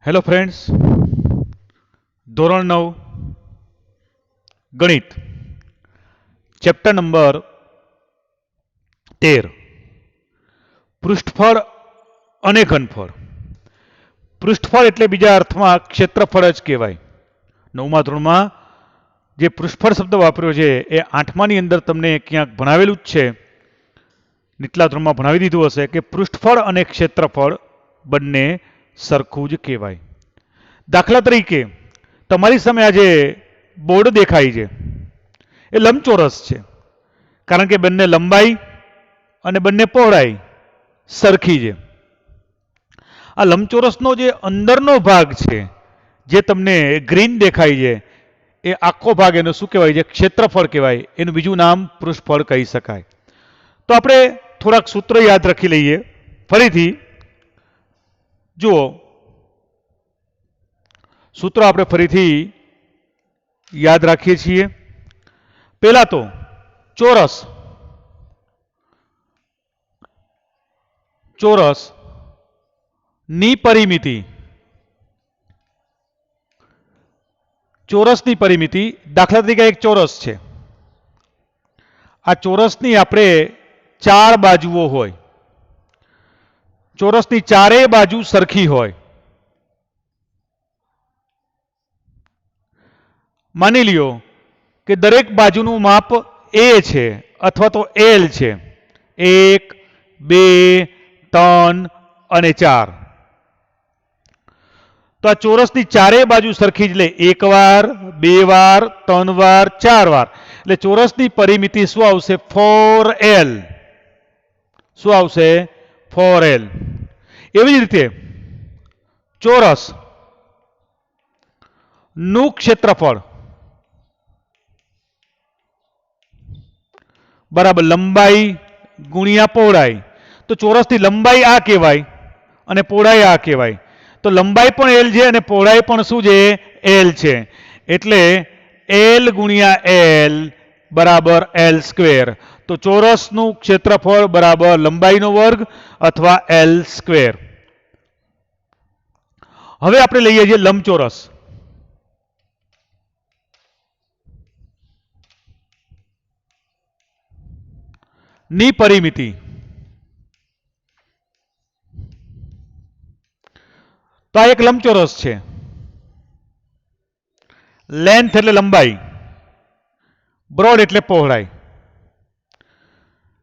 Hello friends, ધોરણ 9 ગણિત chapter number 13 પૃષ્ઠફળ અને ઘનફળ. પૃષ્ઠફળ એટલે બીજા અર્થમાં ક્ષેત્રફળ જ કહેવાય. 9મા ધોરણમાં જે પૃષ્ઠફળ શબ્દ વાપર્યો છે એ 8માની અંદર તમને ક્યાંક ભણાવેલું જ છે. નીચલા ધોરણમાં ભણાવી દીધું હશે કે પૃષ્ઠફળ અને ક્ષેત્રફળ બંને સરખું જ કહેવાય. દાખલા તરીકે તમારી સામે આજે બોર્ડ દેખાય છે એ લંબચોરસ છે, કારણ કે બંને લંબાઈ અને બંને પહોળાઈ સરખી છે. આ લંબચોરસનો જે અંદરનો ભાગ છે જે તમને ગ્રીન દેખાય છે એ આખો ભાગ એનો શું કહેવાય છે? ક્ષેત્રફળ કહેવાય. એનું બીજું નામ પૃષ્ઠફળ કહી શકાય. તો આપણે થોડાક સૂત્ર યાદ રાખી લઈએ. ફરીથી જુઓ, સૂત્રો આપણે ફરીથી યાદ રાખીએ છીએ. પહેલા તો ચોરસ, ચોરસની પરિમિતિ, ચોરસની પરિમિતિ. દાખલા તરીકે એક ચોરસ છે. આ ચોરસની આપણે 4 બાજુઓ હોય, ચોરસની ચારેય બાજુ સરખી હોય. માની લ્યો કે દરેક બાજુનું માપ એ છે અથવા તો એલ છે. 1, 2, 3 અને 4. તો આ ચોરસની ચારેય બાજુ સરખી જ લે. 1 વાર, 2 વાર, 3 વાર, 4 વાર. એટલે ચોરસની પરિમિતિ શું આવશે? 4l. શું આવશે? 4l. એવી જ રીતે ચોરસ નું ક્ષેત્રફળ બરાબર લંબાઈ ગુણ્યા પહોળાઈ. તો ચોરસની લંબાઈ આ કહેવાય અને પહોળાઈ આ કહેવાય. તો લંબાઈ પણ એલ છે અને પહોળાઈ પણ શું છે? એલ છે. એટલે એલ ગુણ્યા એલ બરાબર એલ સ્ક્વેર. તો ચોરસનું ક્ષેત્રફળ બરાબર લંબાઈનો વર્ગ અથવા એલ સ્ક્વેર. હવે આપણે લઈએ છીએ લંબચોરસ. ની પરિમિતિ. તો આ એક લંબચોરસ છે. લેન્થ એટલે લંબાઈ, બ્રોડ એટલે પહોળાઈ.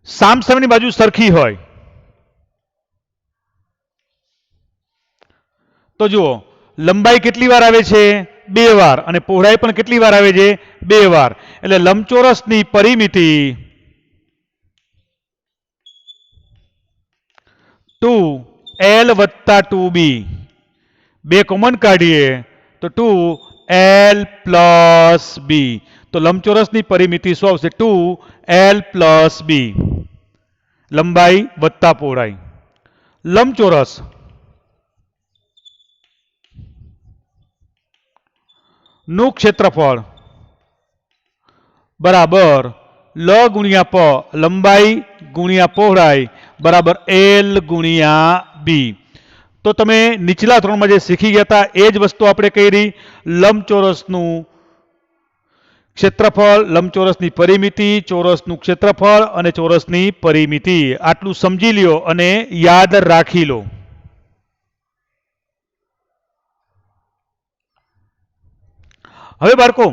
સામસામેની બાજુ સરખી હોય. તો જુઓ, લંબાઈ કેટલી વાર આવે છે? 2 વાર. અને પહોળાઈ પણ કેટલી વાર આવે છે? 2 વાર. એટલે લંબચોરસની પરિમિતિ 2l વત્તા 2b. 2 કોમન કાઢીએ તો 2l પ્લસ b. તો લંબચોરસની પરિમિતિ શું આવશે? 2l plus b. લંબાઈ વત્તા પહોળાઈ. લંબચોરસ નું ક્ષેત્રફળ બરાબર લ ગુણ્યા પ, લંબાઈ ગુણ્યા પહોળાઈ બરાબર એલ ગુણ્યા બી. તો તમે નીચલા ધોરણમાં જે શીખી ગયા હતા એ જ વસ્તુ આપણે કરી. લંબચોરસનું ક્ષેત્રફળ, લંબચોરસની પરિમિતિ, ચોરસનું ક્ષેત્રફળ અને ચોરસની પરિમિતિ. આટલું સમજી લ્યો અને યાદ રાખી લો. હવે બાળકો,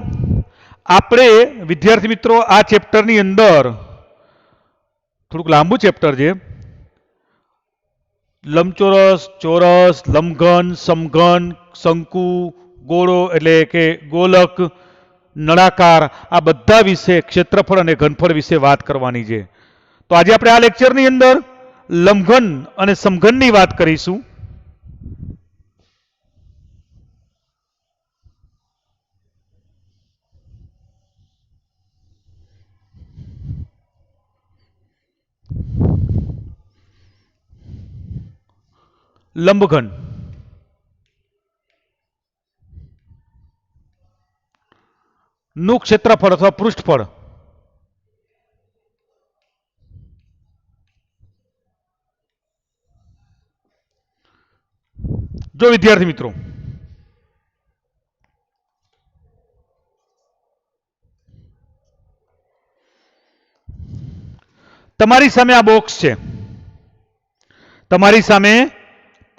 આપણે વિદ્યાર્થી મિત્રો આ ચેપ્ટરની અંદર થોડુંક લાંબુ ચેપ્ટર છે. લંબચોરસ, ચોરસ, લંબઘન, સમઘન, શંકુ, ગોળો એટલે કે ગોલક, નળાકાર, આ બધા વિશે ક્ષેત્રફળ અને ઘનફળ વિશે વાત કરવાની છે. તો આજે આપણે આ લેક્ચરની અંદર લંબઘન અને સમઘનની વાત કરીશું. લંબઘન નું ક્ષેત્રફળ અથવા પૃષ્ઠફળ જો વિદ્યાર્થી મિત્રો તમારી સામે આ બોક્સ છે, તમારી સામે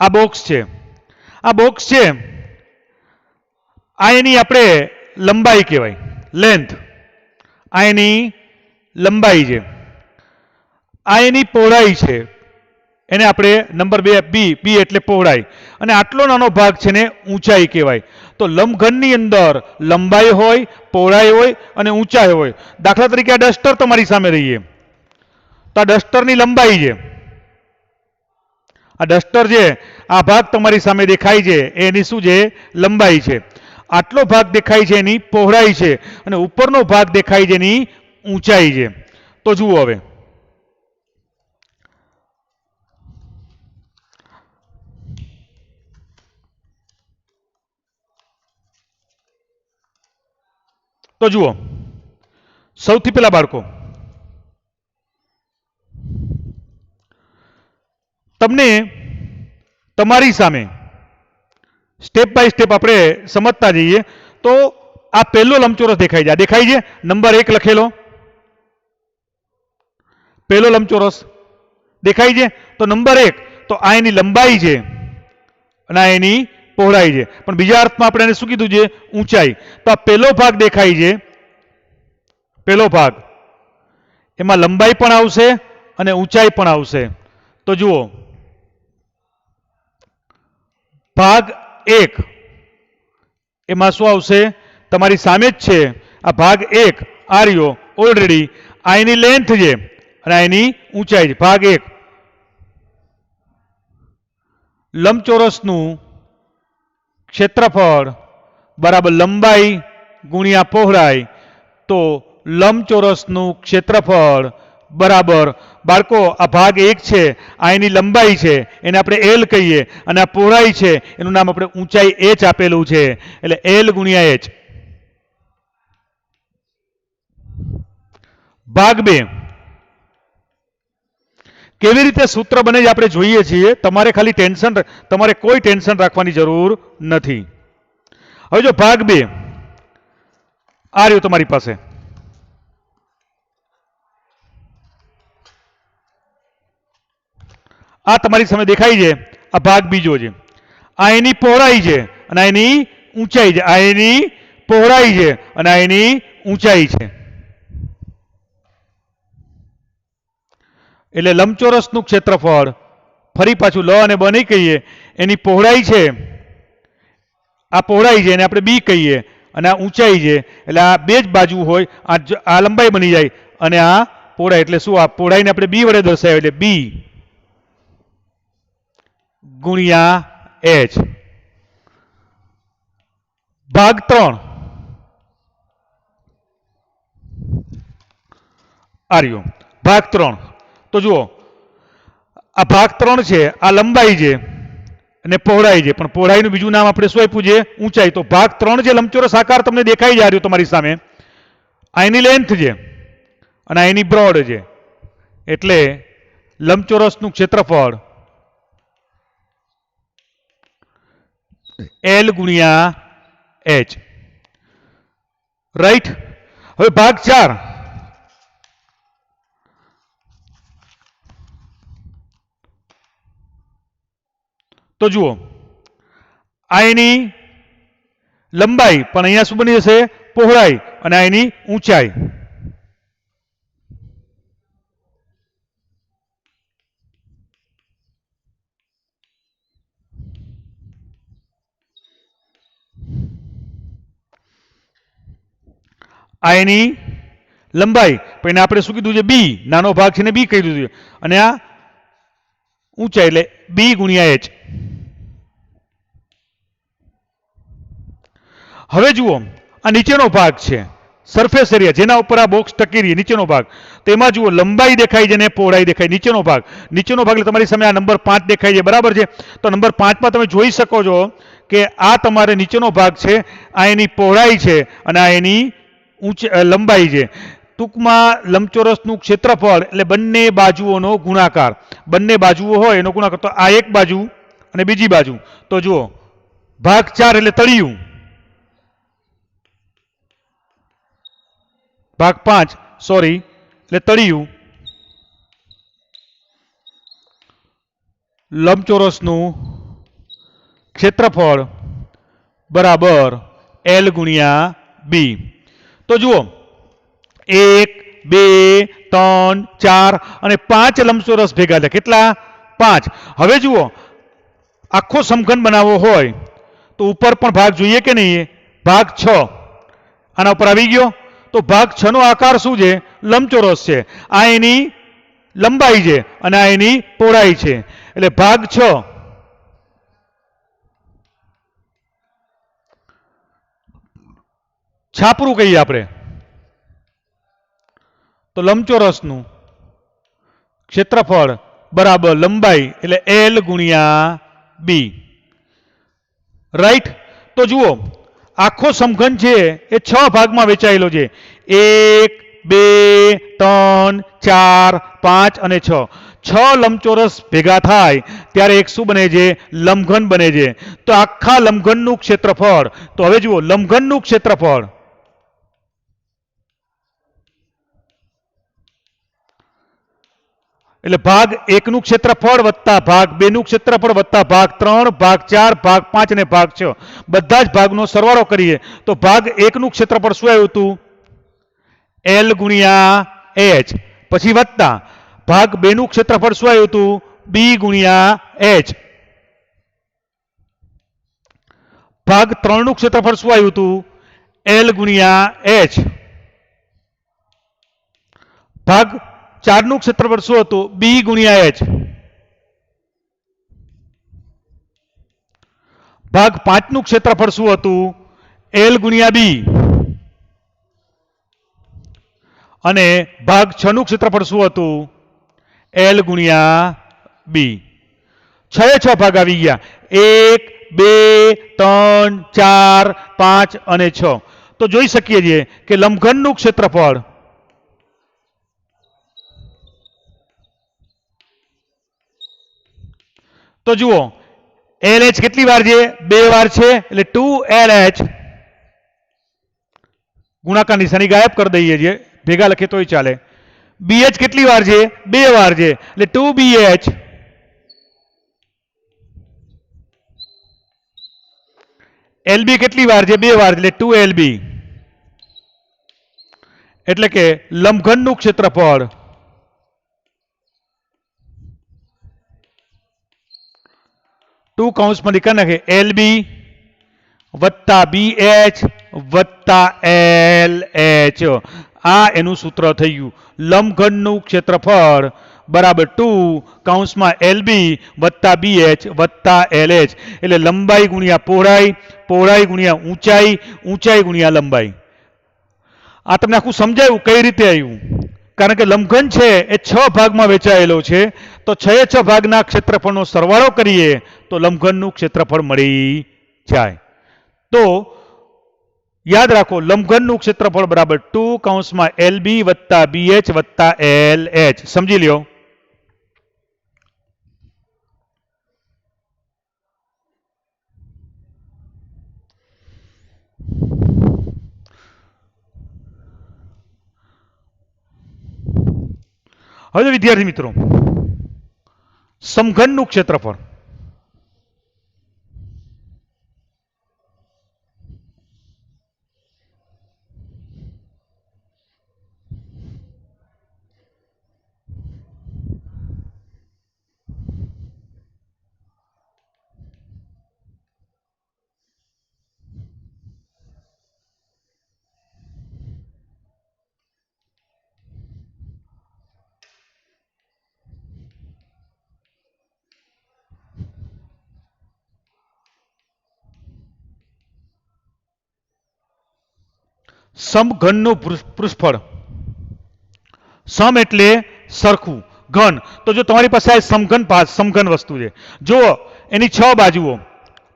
આ બોક્સ છે. આ બોક્સ છે આ એની આપણે લંબાઈ કહેવાય, લેન્થ. આ એની લંબાઈ છે. આ એની પહોળાઈ છે, એને આપણે નંબર 2 બી, બી એટલે પહોળાઈ. અને આટલો નાનો ભાગ છે ને ઊંચાઈ કહેવાય. તો લંબઘનની અંદર લંબાઈ હોય, પહોળાઈ હોય અને ઊંચાઈ હોય. દાખલા તરીકે આ ડસ્ટર તમારી સામે રહીએ તો આ ડસ્ટરની લંબાઈ છે. આ ડસ્ટર છે, આ ભાગ તમારી સામે દેખાય છે એની શું છે? લંબાઈ છે. આટલો ભાગ દેખાય છે એની પહોળાઈ છે અને ઉપરનો ભાગ દેખાય છે એની ઊંચાઈ છે. તો જુઓ હવે તો જુઓ સૌથી પહેલા બાળકો તમને તમારી સામે સ્ટેપ બાય સ્ટેપ આપણે સમજતા જઈએ. તો આ પહેલો લંબચોરસ દેખાય છે, આ દેખાય છે નંબર 1 લખેલો પહેલો લંબચોરસ દેખાય છે. તો નંબર 1 તો આ એની લંબાઈ છે અને આ એની પહોળાઈ છે. પણ બીજા અર્થમાં આપણે એને શું કીધું છે? ઊંચાઈ. તો આ પહેલો ભાગ દેખાય છે, પહેલો ભાગ, એમાં લંબાઈ પણ આવશે અને ઊંચાઈ પણ આવશે. તો જુઓ ભાગ 1 એમાં શું આવશે? તમારી સામે જ છે આ ભાગ 1 આ રહ્યો ઓલરેડી. આ એની લેન્થ છે અને આ એની ઊંચાઈ છે. ભાગ 1 લંબચોરસનું ક્ષેત્રફળ બરાબર લંબાઈ ગુણ્યા પહોળાઈ. તો લંબચોરસનું ક્ષેત્રફળ બરાબર બાળકો આ ભાગ 1 છે, આ એની લંબાઈ છે એને આપણે એલ કહીએ અને આ પહોળાઈ છે એનું નામ આપણે ઊંચાઈ એચ આપેલું છે એટલે એલ ગુણ્યા એચ. ભાગ 2 કેવી રીતે સૂત્ર બને છે આપણે જોઈએ છીએ. તમારે કોઈ ટેન્શન રાખવાની જરૂર નથી. હવે જો ભાગ 2 આ રહ્યો તમારી પાસે, આ તમારી સામે દેખાય છે આ ભાગ બીજો છે. આ એની પહોળાઈ છે અને આ એની ઊંચાઈ છે. આ એની પહોળાઈ છે અને આ એની ઊંચાઈ છે. એટલે લંબચોરસનું ક્ષેત્રફળ ફરી પાછું લ અને બ નહીં કહીએ, એની પહોળાઈ છે, આ પહોળાઈ છે એને આપણે બી કહીએ અને આ ઊંચાઈ છે. એટલે આ બે જ બાજુ હોય, આ લંબાઈ બની જાય અને આ પહોળાઈ. એટલે શું? આ પહોળાઈને આપણે બી વડે દર્શાવ્યું એટલે બી ગુણ્યા એચ. ભાગ 3 આ રહ્યો ભાગ 3. તો જુઓ આ ભાગ 3 છે, આ લંબાઈ છે અને પહોળાઈ છે. પણ પહોળાઈનું બીજું નામ આપણે શું આપ્યું છે? ઊંચાઈ. તો ભાગ 3 જે લંબચોરસ આકાર તમને દેખાઈ ਜਾ રહ્યો તમારી સામે, આ એની લેન્થ છે અને આ એની બ્રોડ છે. એટલે લંબચોરસનું ક્ષેત્રફળ એલ ગુણ્યા એચ. રાઈટ. હવે ભાગ 4 તો જુઓ આ એની લંબાઈ પણ અહીંયા શું બની જશે? પહોળાઈ અને આ એની ઊંચાઈ. આ એની લંબાઈ પણ એને આપણે શું કીધું છે? બી. નાનો ભાગ છે ને બી કહી દીધું છે અને આ ઊંચાઈ એટલે બી ગુણ્યા એચ. હવે જુઓ આ નીચેનો ભાગ છે સરફેસ એરિયા, જેના ઉપર આ બોક્સ ટકી રહી, નીચેનો ભાગ. તો એમાં જુઓ લંબાઈ દેખાય છે ને પહોળાઈ દેખાય. નીચેનો ભાગ એટલે તમારી સામે આ નંબર 5 દેખાય છે, બરાબર છે? તો નંબર 5 માં તમે જોઈ શકો છો કે આ તમારે નીચેનો ભાગ છે, આ એની પહોળાઈ છે અને આ એની લંબાઈ છે. ટૂંકમાં લંબચોરસનું ક્ષેત્રફળ એટલે બંને બાજુઓનો ગુણાકાર. બંને બાજુઓ હોય એનો ગુણાકાર. તો આ એક બાજુ અને બીજી બાજુ. તો જુઓ ભાગ 4 એટલે તળિયું, ભાગ 5 સોરી એટલે તળિયું લંબચોરસનું ક્ષેત્રફળ બરાબર L ગુણ્યા બી. તો જુઓ 1 2 3 4 અને 5 લંબચોરસ ભેગા છે. કેટલા? 5. હવે જુઓ આખો સમઘન બનાવવો હોય તો ઉપર પણ ભાગ જોઈએ કે નહીં? ભાગ 6 આના ઉપર આવી ગયો. તો ભાગ 6 નો આકાર શું છે? લંબચોરસ છે. આ એની લંબાઈ છે અને આ એની પહોળાઈ છે. એટલે ભાગ 6 છાપરું કહીએ આપણે. તો લંબચોરસનું ક્ષેત્રફળ બરાબર લંબાઈ એટલે L ગુણ્યા બી. રાઈટ. તો જુઓ આખો સમઘન છે એ 6 ભાગમાં વહેંચાયેલો છે. 1 2 3 4 5 અને 6. 6 લંબચોરસ ભેગા થાય ત્યારે એક શું બને છે? લંબઘન બને છે. તો આખા લંબઘનનું ક્ષેત્રફળ, તો હવે જુઓ લંબઘનનું ક્ષેત્રફળ એટલે ભાગ 1 નું ક્ષેત્રફળ વત્તા ભાગ 2 નું ક્ષેત્રફળ વત્તા ભાગ 3 ભાગ 4 ભાગ 5 અને ભાગ 6 બધા જ ભાગનો સરવાળો કરીએ તો ભાગ 1 નું ક્ષેત્રફળ શું આવ્યું હતું? L ગુણ્યા H. પછી વત્તા ભાગ 2 નું ક્ષેત્રફળ શું આવ્યું હતું? B ગુણ્યા H. ભાગ 3 નું ક્ષેત્રફળ શું આવ્યું હતું? L ગુણ્યા H. ભાગ 4 નું ક્ષેત્રફળ શું હતું? B ગુણ્યા H. ભાગ 5 નું ક્ષેત્રફળ શું હતું? L ગુણ્યા B. અને ભાગ 6 નું ક્ષેત્રફળ શું હતું? L ગુણ્યા B. 6 ભાગ આવી ગયા. 1 2 3 4 5 અને 6. તો જોઈ શકીએ છીએ કે લંબઘનનું ક્ષેત્રફળ તો જુઓ LH કેટલી વાર છે? 2 વાર છે એટલે 2LH. ગુણાકાર નિશાની ગાયબ કરી દઈએ છીએ, ભેગા લખીએ તોય ચાલે. BH કેટલી વાર છે? 2 વાર છે એટલે 2BH. LB કેટલી વાર છે? 2 વાર એટલે 2LB. એટલે કે લંબઘનનું ક્ષેત્રફળ ટુ કૌંસમાં લીધા નાખે LB વત્તા BH વત્તા LH. આ એનું સૂત્ર થઈ ગયું. લંબઘનનું ક્ષેત્રફળ બરાબર 2 કૌંસમાં LB વત્તા BH વત્તા LH. એટલે લંબાઈ ગુણ્યા પહોળાઈ, પહોળાઈ ગુણ્યા ઊંચાઈ, ઊંચાઈ ગુણ્યા લંબાઈ. આ તમને આખું સમજાયું કઈ રીતે આવ્યું? કારણ કે લંબઘન છે એ 6 ભાગમાં વહેંચાયેલો છે. તો 6 ભાગના ક્ષેત્રફળનો સરવાળો કરીએ તો લંબઘનનું ક્ષેત્રફળ મળી જાય. તો યાદ રાખો લંબઘનનું ક્ષેત્રફળ બરાબર 2 કૌંસમાં LB વત્તા BH વત્તા LH. સમજી લ્યો. હવે વિદ્યાર્થી મિત્રો સમઘનનું ક્ષેત્રફળ સમઘનનું પૃષ્ઠફળ. સમ એટલે સરખું, ઘન. તો જો તમારી પાસે આ સમઘન વસ્તુ છે, જુઓ એની 6 બાજુઓ.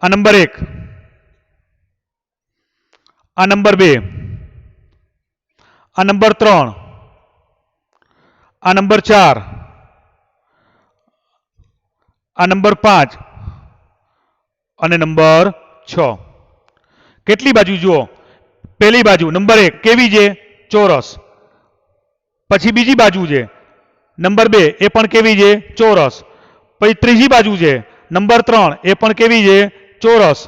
આ નંબર 1, આ નંબર 2, આ નંબર 3, આ નંબર 4, આ નંબર 5 અને નંબર 6. કેટલી બાજુ જુઓ? પહેલી બાજુ નંબર 1 કેવી છે? ચોરસ. પછી બીજી બાજુ છે નંબર 2 એ પણ કેવી છે? ચોરસ. પછી ત્રીજી બાજુ છે નંબર 3 એ પણ કેવી છે ચોરસ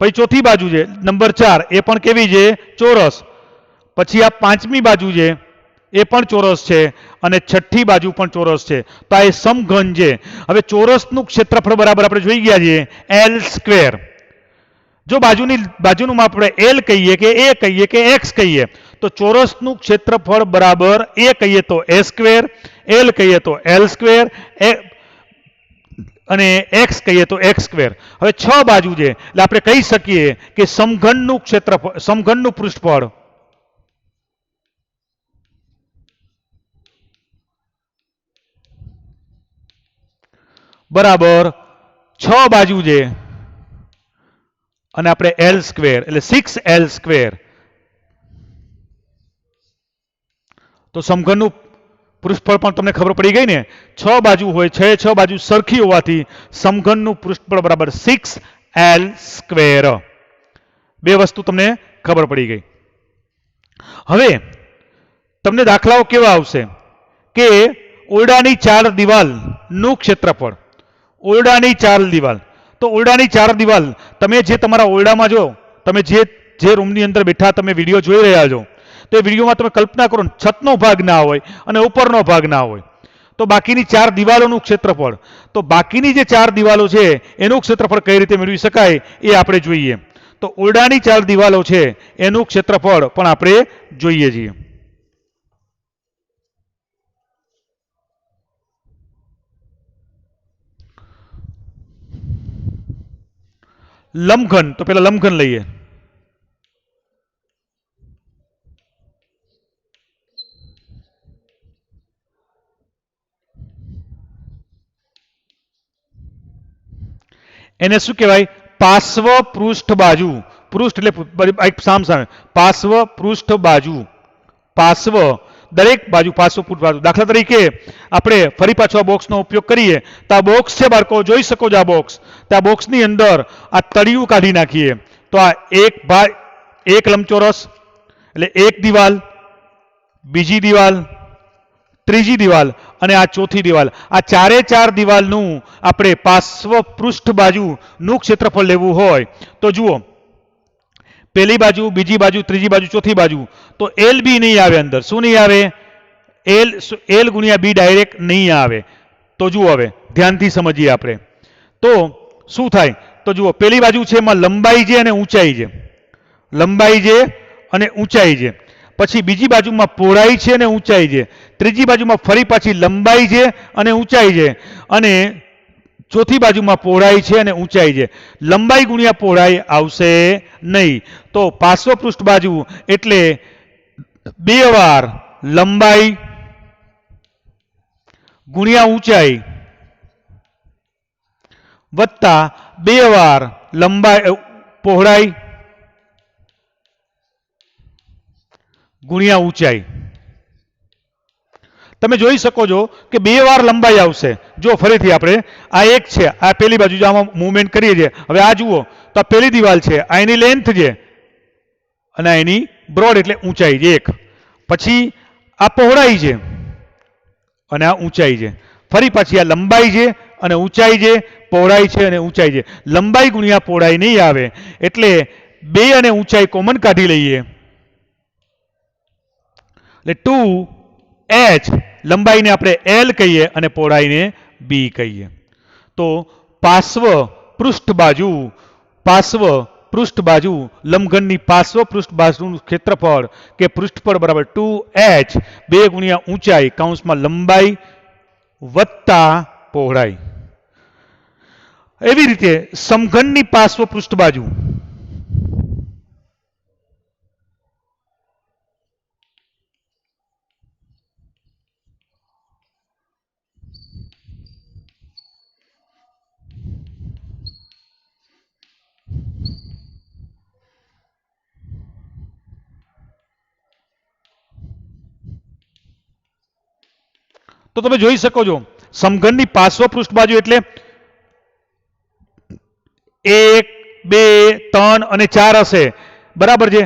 પછી ચોથી બાજુ છે નંબર 4 એ પણ કેવી છે ચોરસ પછી આ પાંચમી બાજુ છે એ પણ ચોરસ છે અને છઠ્ઠી બાજુ પણ ચોરસ છે તો આ સમઘન છે હવે ચોરસનું ક્ષેત્રફળ બરાબર આપણે જોઈ ગયા છીએ L². જો બાજુનું માપ આપણે L કહીએ કે A કહીએ કે X કહીએ તો ચોરસનું ક્ષેત્રફળ બરાબર A કહીએ તો A², L કહીએ તો L² અને X કહીએ તો X². હવે 6 બાજુ છે એટલે આપણે કહી શકીએ કે સમઘનનું ક્ષેત્રફળ સમઘનનું પૃષ્ઠફળ બરાબર 6 બાજુ છે અને આપણે L² એટલે 6L². તો સમઘનનું પૃષ્ઠફળ પણ તમને ખબર પડી ગઈ ને 6 બાજુ હોય 6 બાજુ સરખી હોવાથી સમઘનનું પૃષ્ઠફળ બરાબર 6L². બે વસ્તુ તમને ખબર પડી ગઈ. હવે તમને દાખલાઓ કેવા આવશે કે ઓરડાની 4 દિવાલનું ક્ષેત્રફળ ઓરડાની 4 દિવાલ તો ઓરડાની 4 દિવાલ તમે જે તમારા ઓરડામાં જો તમે જે રૂમની અંદર બેઠા તમે વિડીયો જોઈ રહ્યા છો તો એ વિડીયોમાં તમે કલ્પના કરો છતનો ભાગ ના હોય અને ઉપરનો ભાગ ના હોય તો બાકીની 4 દિવાલોનું ક્ષેત્રફળ તો બાકીની જે 4 દિવાલો છે એનું ક્ષેત્રફળ કઈ રીતે મેળવી શકાય એ આપણે જોઈએ. તો ઓરડાની 4 દિવાલો છે એનું ક્ષેત્રફળ પણ આપણે જોઈએ છીએ. લંબઘન તો પેલા લંબઘન લઈએ. એને શું કહેવાય પાર્શ્વ પૃષ્ઠ બાજુ પૃષ્ઠ એટલે સામે પાર્શ્વ પૃષ્ઠ બાજુ પાર્શ્વ દરેક બાજુ પાર્શ્વ પૃષ્ઠ બાજુ. દાખલા તરીકે આપણે ફરી પાછો આ બોક્સનો ઉપયોગ કરીએ તો આ બોક્સ છે બાળકો જોઈ શકો છો આ બોક્સ તો આ બોક્સની અંદર આ તળિયું કાઢી નાખીએ તો આ એક લંબચોરસ એટલે એક દિવાલ બીજી દિવાલ ત્રીજી દિવાલ અને આ ચોથી દિવાલ આ 4 દિવાલનું આપણે પાર્શ્વ પૃષ્ઠ બાજુનું ક્ષેત્રફળ લેવું હોય તો જુઓ પહેલી બાજુ બીજી બાજુ ત્રીજી બાજુ ચોથી બાજુ તો LB નહીં આવે અંદર શું નહીં આવે L ગુણ્યા B ડાયરેક્ટ નહીં આવે. તો જુઓ હવે ધ્યાનથી સમજીએ આપણે તો શું થાય તો જુઓ પહેલી બાજુ છે એમાં લંબાઈ છે અને ઊંચાઈ છે લંબાઈ છે અને ઊંચાઈ છે પછી બીજી બાજુમાં પહોળાઈ છે અને ઊંચાઈ છે ત્રીજી બાજુમાં ફરી પાછી લંબાઈ છે અને ઊંચાઈ છે અને ચોથી બાજુમાં પહોળાઈ છે અને ઊંચાઈ છે. લંબાઈ ગુણ્યા પહોળાઈ આવશે નહીં તો પાર્શ્વ પૃષ્ઠ બાજુ એટલે 2 વાર લંબાઈ ગુણ્યા ઊંચાઈ વત્તા 2 વાર લંબાઈ પહોળાઈ ગુણ્યા ઊંચાઈ. તમે જોઈ શકો છો કે 2 વાર લંબાઈ આવશે. જો ફરીથી આપણે આ એક છે આ પહેલી બાજુ આમાં મૂવમેન્ટ કરીએ છીએ હવે આ જુઓ તો આ પહેલી દિવાલ છે આ એની લેન્થ છે અને એની બ્રોડ એટલે ઊંચાઈ છે એક પછી આ પહોળાઈ છે અને આ ઊંચાઈ છે ફરી પાછી આ લંબાઈ છે અને ઊંચાઈ છે પહોળાઈ છે અને ઊંચાઈ છે. લંબાઈ ગુણ્યા પહોળાઈ નહીં આવે એટલે 2 અને ઊંચાઈ કોમન કાઢી લઈએ એટલે 2h લંબાઈને આપણે L કહીએ અને પહોળાઈને B કહીએ. તો પાર્શ્વ પૃષ્ઠ બાજુ લંબઘનની પાર્શ્વ પૃષ્ઠ બાજુનું ક્ષેત્રફળ કે પૃષ્ઠફળ બરાબર 2h 2 ગુણ્યા ઊંચાઈ કૌંસમાં લંબાઈ વત્તા પહોળાઈ. એવી રીતે સમઘનની પાર્શ્વ પૃષ્ઠ બાજુ તો તમે જોઈ શકો છો સમઘનની પાર્શ્વ પૃષ્ઠ બાજુ એટલે 1 2 3 અને 4 હશે બરાબર છે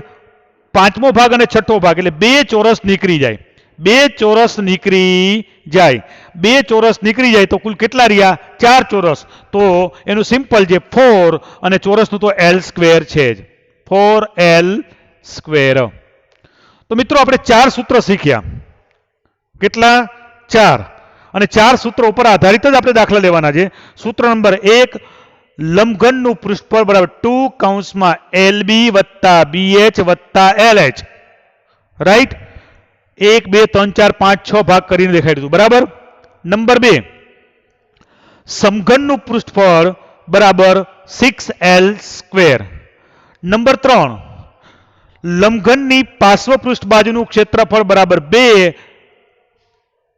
પાંચમો ભાગ અને છઠ્ઠો ભાગ એટલે 2 ચોરસ નીકળી જાય બે ચોરસ નીકળી જાય. બે ચોરસ નીકળી જાય તો કુલ કેટલા રહ્યા? 4 ચોરસ. તો એનું સિમ્પલ છે 4 અને ચોરસનું તો L સ્ક્વેર છે જ. 4L square. તો મિત્રો આપણે 4 સૂત્ર શીખ્યા. કેટલા? 4. અને 4 સૂત્રો ઉપર આધારિત જ આપણે દાખલા લેવાના છે. સૂત્ર નંબર 1, લંબઘનનું પૃષ્ઠફળ બરાબર 2 કૌંસમાં LB વત્તા BH વત્તા LH. રાઈટ? 1 2 3 4 5 6 ભાગ કરીને દેખાડી દીધું. બરાબર? નંબર 2, સમઘનનું પૃષ્ઠફળ બરાબર 6L સ્ક્વેર. નંબર 3, લંબઘનની પાર્શ્વપૃષ્ઠ બાજુનું ક્ષેત્રફળ બરાબર 2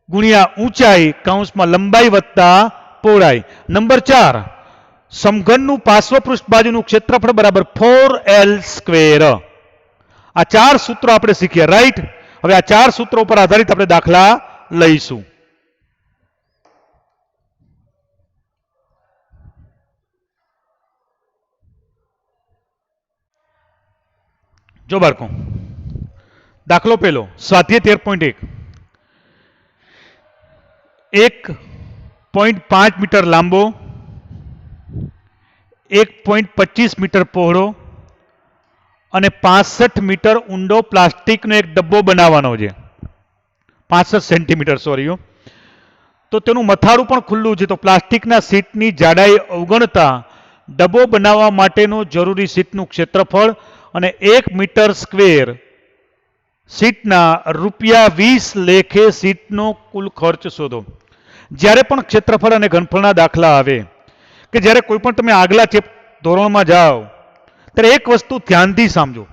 ગુણ્યા ઊંચાઈ કૌંસમાં લંબાઈ વત્તા પહોળાઈ. નંબર 4, સમઘનનું પાર્શ્વપૃષ્ઠ બાજુનું ક્ષેત્રફળ બરાબર 4L સ્ક્વેર. આ 4 સૂત્રો આપણે શીખ્યા. રાઈટ? હવે આ 4 સૂત્રો પર આધારિત આપણે દાખલા લઈશું. જો બાળકો, દાખલો પહેલો, સ્વાધ્યાય 13.1. 1.5 મીટર લાંબો, 1.25 મીટર પહોળો અને 65 મીટર ઊંડો પ્લાસ્ટિકનો એક ડબ્બો બનાવવાનો છે. 65 સેન્ટીમીટર, સોરી. તો તેનું મથાળું પણ ખુલ્લું છે. તો પ્લાસ્ટિકના શીટની જાડાઈ અવગણતા ડબ્બો બનાવવા માટેનું જરૂરી શીટનું ક્ષેત્રફળ અને 1 મીટર સ્ક્વેર શીટના ₹20 લેખે શીટનો કુલ ખર્ચ શોધો. જ્યારે પણ ક્ષેત્રફળ અને ઘનફળના દાખલા આવે કે જ્યારે કોઈ પણ તમે આગલા ધોરણમાં જાઓ ત્યારે એક વસ્તુ ધ્યાનથી સમજો.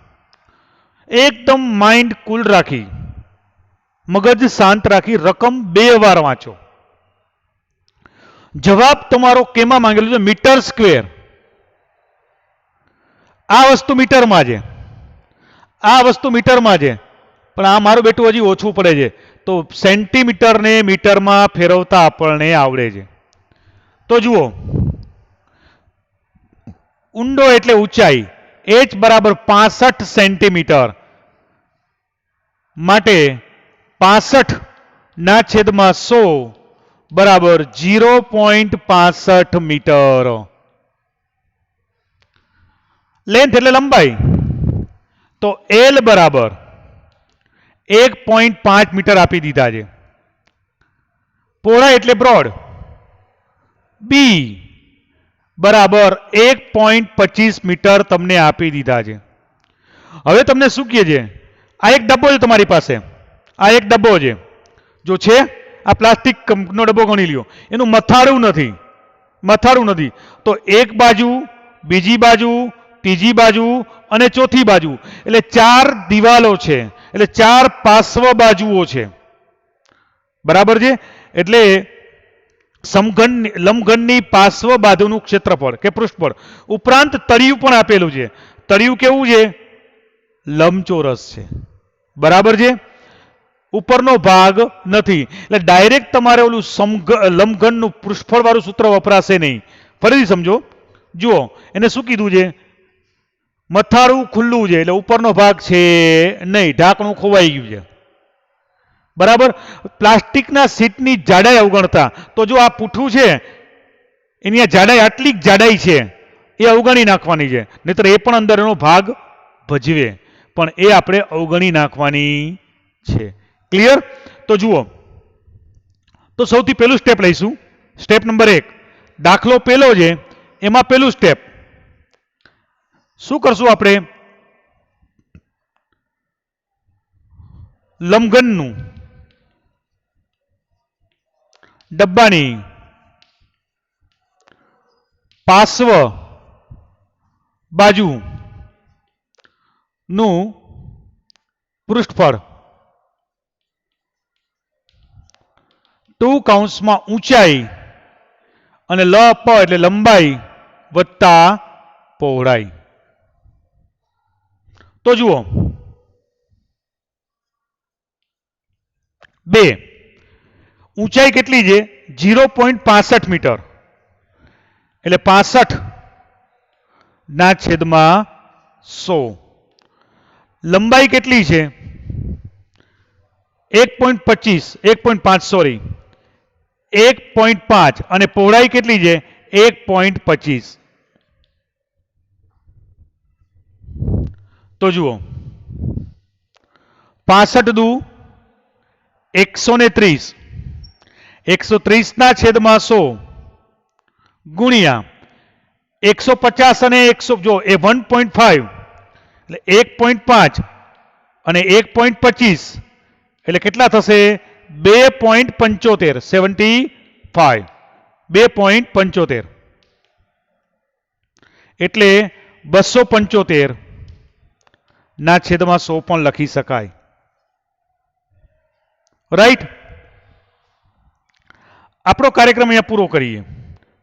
એકદમ માઇન્ડ કુલ રાખી, મગજ શાંત રાખી રકમ 2 વાર વાંચો. જવાબ તમારો કેમાં માંગેલો છે? Metre square. આ વસ્તુ મીટરમાં છે, આ વસ્તુ મીટરમાં છે, પણ આ મારું બેટું હજી ઓછું પડે છે. તો સેન્ટીમીટરને મીટરમાં ફેરવતા આપણને આવડે છે. તો જુઓ, ઊંડો એટલે ઊંચાઈ, h બરાબર 65 સેન્ટીમીટર માટે 65 ના છેદમાં 100 બરાબર 0.65 મીટર. લેન્થ એટલે લંબાઈ, તો L બરાબર 1.5 મીટર આપી દીધા છે. પહોળાઈ એટલે બ્રોડ, B બરાબર 1.25 મીટર તમને આપી દીધા છે. હવે તમને શું કહે છે? આ એક ડબ્બો છે તમારી પાસે, આ એક ડબ્બો છે. જો છે આ પ્લાસ્ટિકનો ડબ્બો ગણી લ્યો, એનું મથાળું નથી, મથાળું નથી. તો એક બાજુ, બીજી બાજુ, ત્રીજી બાજુ અને ચોથી બાજુ, એટલે 4 દિવાલો છે, એટલે 4 પાર્શ્વ બાજુઓ છે. બરાબર છે? એટલે લંબઘનની પાર્શ્વ બાજુનું ક્ષેત્રફળ કે પૃષ્ઠફળ ઉપરાંત તળિયું પણ આપેલું છે. તળિયું કેવું છે? લંબચોરસ છે. બરાબર છે? ઉપરનો ભાગ નથી. એટલે ડાયરેક્ટ તમારે ઓલું લંબઘનનું પૃષ્ઠફળ વાળું સૂત્ર વપરાશે નહીં. ફરીથી સમજો. જુઓ, એને શું કીધું છે? મથાળું ખુલ્લું છે, એટલે ઉપરનો ભાગ છે નહીં, ઢાંકણું ખોવાઈ ગયું છે. બરાબર? પ્લાસ્ટિકના શીટની જાડાઈ અવગણતા, તો જો આ પૂઠું છે એની આ જાડાઈ આટલી જાડાઈ છે એ અવગણી નાખવાની છે, નહીતર એ પણ અંદર એનો ભાગ ભજવે, પણ એ આપણે અવગણી નાખવાની છે. ક્લિયર? તો જુઓ, તો સૌથી પહેલું સ્ટેપ લઈશું. સ્ટેપ નંબર 1, દાખલો પહેલો છે એમાં પહેલું સ્ટેપ શું કરશું? આપણે લંબઘનનું ડબ્બાની પાર્શ્વ બાજુ નું પૃષ્ઠફળ 2 કૌંસમાં ઊંચાઈ અને લપ એટલે લંબાઈ વત્તા પહોળાઈ. તો જુઓ, 2 ઊંચાઈ કેટલી છે? 0.65 મીટર, એટલે 65 ના છેદમાં 100. લંબાઈ કેટલી છે? 1.25 મીટર, એટલે 100 ના છેદમાં 100. 1 લંબાઈ કેટલી છે? 1.25 1.5 સોરી 1.5 અને પહોળાઈ કેટલી છે 1.25 તો જુઓ 65 દુ 130 130 ના છેદમાં 100 ગુણ્યા 150 અને 100 જો એ 1.5 એટલે 1.5 અને 1.25 એટલે કેટલા થશે 2.75 75 2.75 એટલે 275 ના છેદમાં 100 પણ લખી શકાય રાઈટ આપણો કાર્યક્રમ અહીંયા પૂરો કરીએ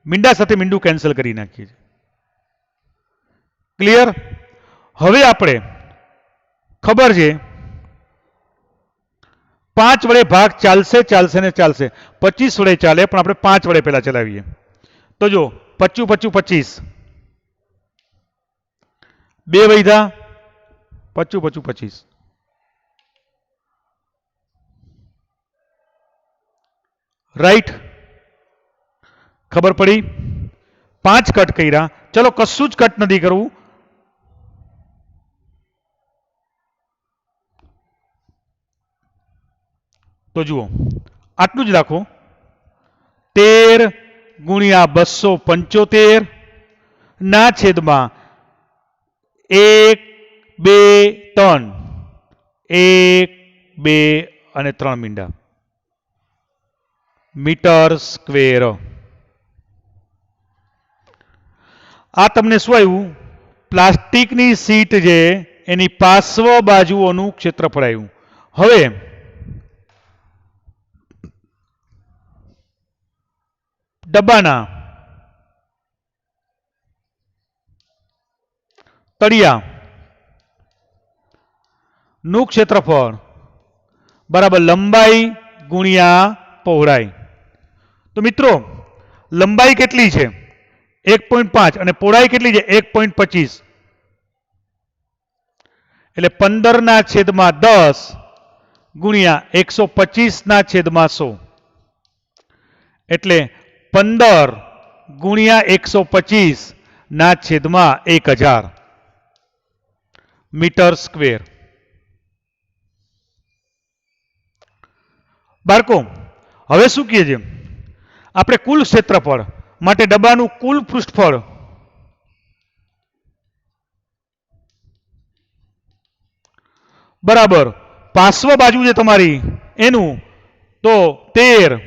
મીંડા સાથે મીંડું કેન્સલ કરી નાખીએ ક્લિયર હવે આપણે ખબર છે 5 વડે ભાગ ચાલશે ચાલશે ને ચાલશે 25 વડે ચાલે પણ આપણે 5 વડે પહેલા ચલાવીએ તો જો 25 25 બે વૈધા 25 25 રાઈટ ખબર પડી 5 કટ કર્યા ચલો કશું જ કટ નથી કરવું તો જુઓ આટલું જ રાખો 13 ગુણ્યા 275 ના છેદમાં 1 2 3 1 2 અને 3 મીંડા મીટર સ્ક્વેર આ તમને શું આવ્યું પ્લાસ્ટિકની શીટ છે એની પાર્શ્વ બાજુઓનું ક્ષેત્રફળ આવ્યું હવે ડબ્બાના તળિયા નું ક્ષેત્રફળ બરાબર લંબાઈ ગુણ્યા પહોળાઈ તો મિત્રો લંબાઈ કેટલી છે 1.5 અને પહોળાઈ કેટલી છે 1.25 એટલે 15 ના છેદમાં 10 ગુણ્યા 125 ના છેદમાં 100 એટલે 15 ગુણ્યા 125 ના છેદમાં 1000 મીટર સ્ક્વેર બાળકો હવે શું કહે છે આપણે કુલ ક્ષેત્રફળ માટે ડબ્બાનું કુલ પૃષ્ઠફળ બરાબર પાર્શ્વ બાજુ છે તમારી એનું તો 13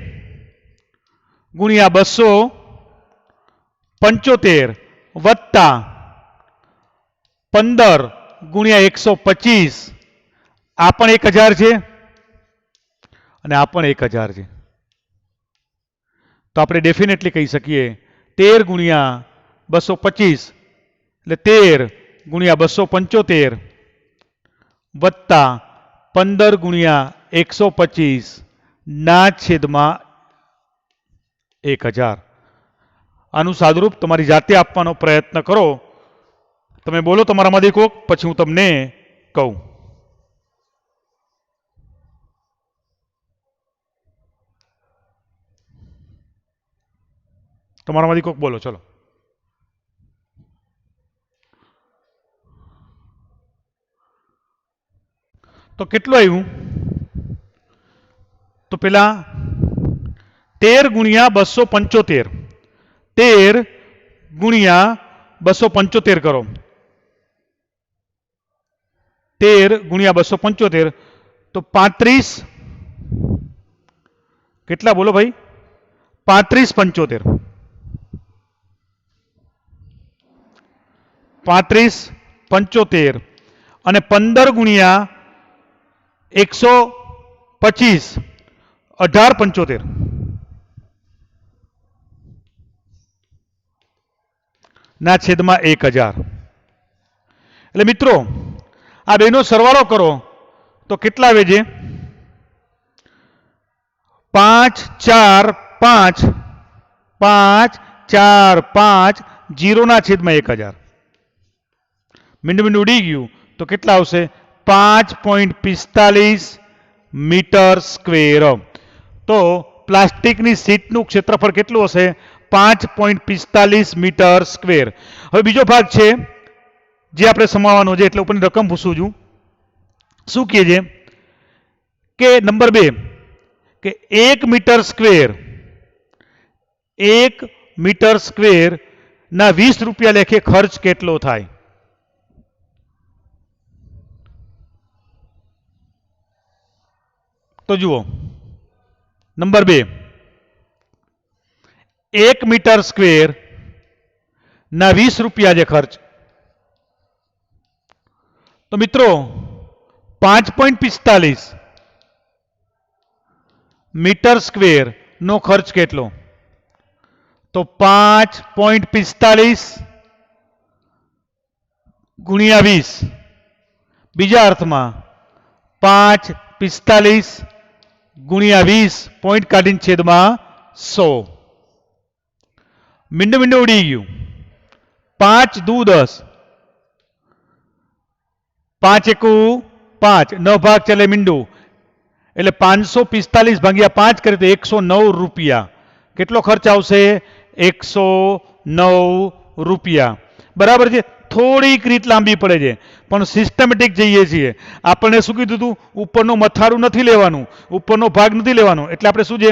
ગુણ્યા 275 વત્તા 15 ગુણ્યા 125 આ પણ 1000 છે અને આ પણ 1000 છે તો આપણે ડેફિનેટલી કહી શકીએ 13 ગુણ્યા 225 એટલે 13 ગુણ્યા 275 વત્તા 15 ગુણ્યા 125 ના છેદમાં 1000 આનું સાદુરૂપ તમારી જાતે આપવાનો પ્રયત્ન કરો તમે બોલો તમારામાંથી કોક પછી હું તમને કહું તમારામાંથી કોક બોલો ચલો તો કેટલું આવ્યું તો પેલા 13 ગુણ્યા 275 13 ગુણ્યા 275 કરો 13 ગુણ્યા 275 તો 35 કેટલા બોલો ભાઈ 35 75 35 75 અને 15 ગુણ્યા 125 18 75 ના છેદમાં 1000 એટલે મિત્રો આ બેનો સરવાળો કરો તો કેટલા આવે છે 5 4 5 5 4 5 0 ના છેદમાં 1000 મીંડું મીંડું ઉડી ગયું તો કેટલા આવશે 5.45 મીટર સ્ક્વેર. તો પ્લાસ્ટિકની શીટનું ક્ષેત્રફળ કેટલું હશે? 5.45 મીટર સ્ક્વેર. હવે બીજો ભાગ છે જે આપણે સમાવવાનો છે, એટલે ઉપરની રકમ પૂછું છું. શું કહે છે કે નંબર 2 કે 1 મીટર સ્ક્વેર 1 મીટર સ્ક્વેર ના 20 રૂપિયા લેખે ખર્ચ કેટલો થાય? તો જુઓ, નંબર 2 1 મીટર સ્ક્વેર ના 20 રૂપિયા જે ખર્ચ, તો મિત્રો 5.45 મીટર સ્ક્વેર નો ખર્ચ કેટલો? તો 5.45 ગુણ્યા 20. બીજા અર્થમાં 5.45 ગુણ્યા 20 પોઈન્ટ કાઢીને છેદમાં 100. મીંડું મીંડું ઉડી ગયું. 5 દુ 10, 5 એકુ 5, 9 ભાગ ચાલે મીંડું, એટલે 545 ભાગ્યા 5 કરે તો 109 રૂપિયા. કેટલો ખર્ચ આવશે? 109 રૂપિયા. બરાબર છે. થોડીક રીત લાંબી પડે છે, પણ સિસ્ટમેટિક જઈએ છીએ. આપણને શું કીધું હતું? ઉપરનું મથાળું નથી લેવાનું, ઉપરનો ભાગ નથી લેવાનો. એટલે આપણે શું છે,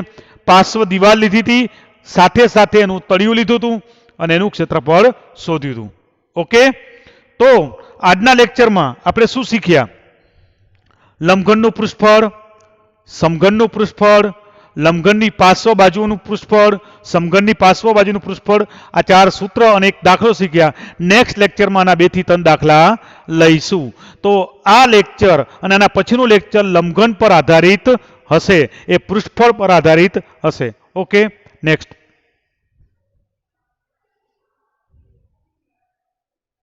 પાર્શ્વ દિવાલ લીધી હતી, સાથે સાથે એનું તળિયું લીધું હતું અને એનું ક્ષેત્રફળ શોધ્યું હતું. ઓકે, તો આજના લેક્ચરમાં આપણે શું શીખ્યા? લંબઘનનું પૃષ્ઠફળ, સમઘનનું પૃષ્ઠફળ, લંબઘનની પાર્શ્વ બાજુનું પૃષ્ઠફળ, સમઘનની પાર્શ્વ બાજુનું પૃષ્ઠફળ, આ 4 સૂત્ર અને એક દાખલો શીખ્યા. નેક્સ્ટ લેક્ચરમાં આના 2 થી 3 દાખલા લઈશું. તો આ લેક્ચર અને આના પછીનું લેક્ચર લંબઘન પર આધારિત હશે, એ પૃષ્ઠફળ પર આધારિત હશે. Okay, next.